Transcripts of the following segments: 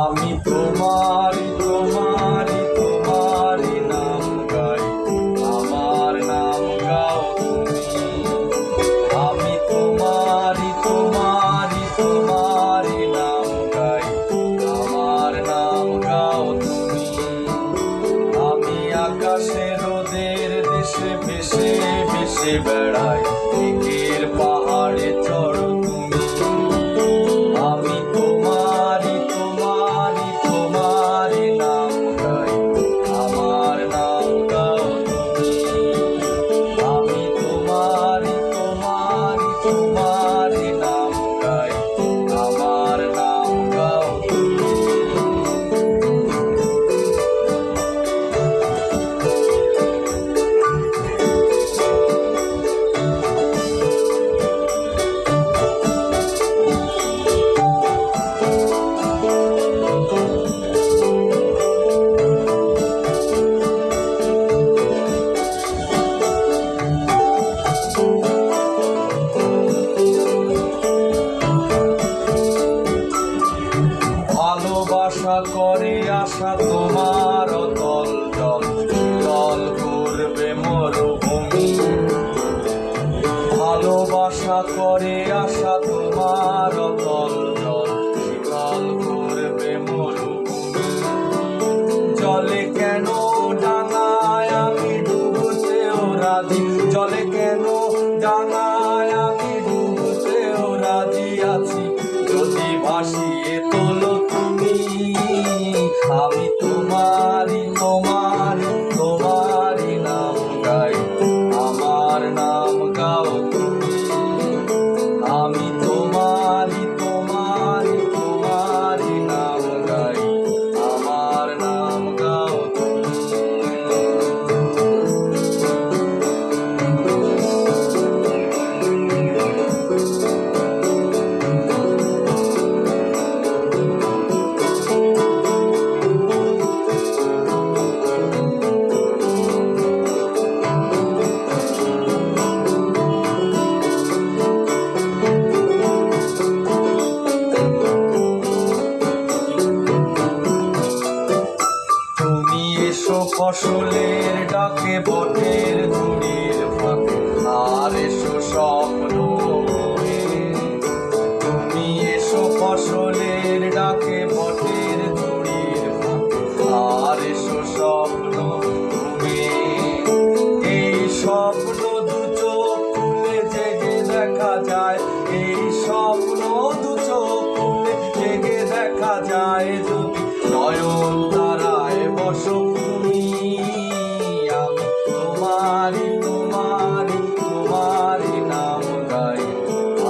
আমি তোমারি তোমারি তোমারি নাম গাই, আমার নাম গাও তুমি। আমি তোমারি তোমারি তোমারি নাম গাই, আমার নাম গাও তুমি। আমি আকাশে রোদের দেশে ভেসে ভেসে বেড়াই, দিকের পাহাড়ে চড়ো তুমি। আমি তোমারি তোমারি তোমারি নাম গাই, আমার নাম গাও তুমি। আমি তোমারি তোমারি তোমারি নাম গাই, আমার নাম গাও তুমি। ভালোবাসা করে আশা তোমার অতল জল, জল করবে মরুভূমি। ভালোবাসা করে আশা তোমার অতল জল, জল করবে মরুভূমি। জলে কেন ডাঙায় আমি ডুবতেও রাজি, জলে কেন ডাঙায় আমি ডুবতেও রাজি আছি, যদি ভাসিয়ে তোলো তুমি। আমি তোমারি তোমারি তোমারি নাম গাই, আমার নাম গাও তুমি। আমি তোমারি তোমারি তোমারি নাম গাই, আমার নাম গাও তুমি। ফসলের ডাকে বটের ঝুড়ির ফাঁকে, আর এসো স্বপ্ন ভরে। তুমি এসো ফসলের ডাকে বটের ঝুড়ির ফাঁকে, আর এসো স্বপ্ন ভরে। এই স্বপ্ন দু চোখ খুলে জেগে দেখা যায়, এই স্বপ্ন দু চোখ খুলে জেগে দেখা যায়, যদি নয়ন তারায় বসো তুমি। আমি তোমারি তোমারি তোমারি নাম গাই,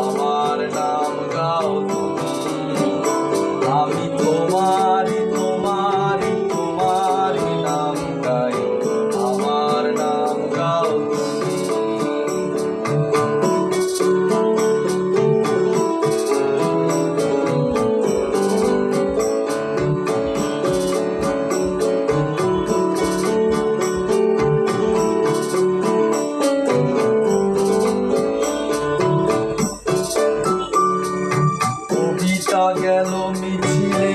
আমার নাম গাও তুমি। আমি তোমারি তোমারি তোমারি নাম গাই, আমার নাম গাও তুমি। গেল মিছিলে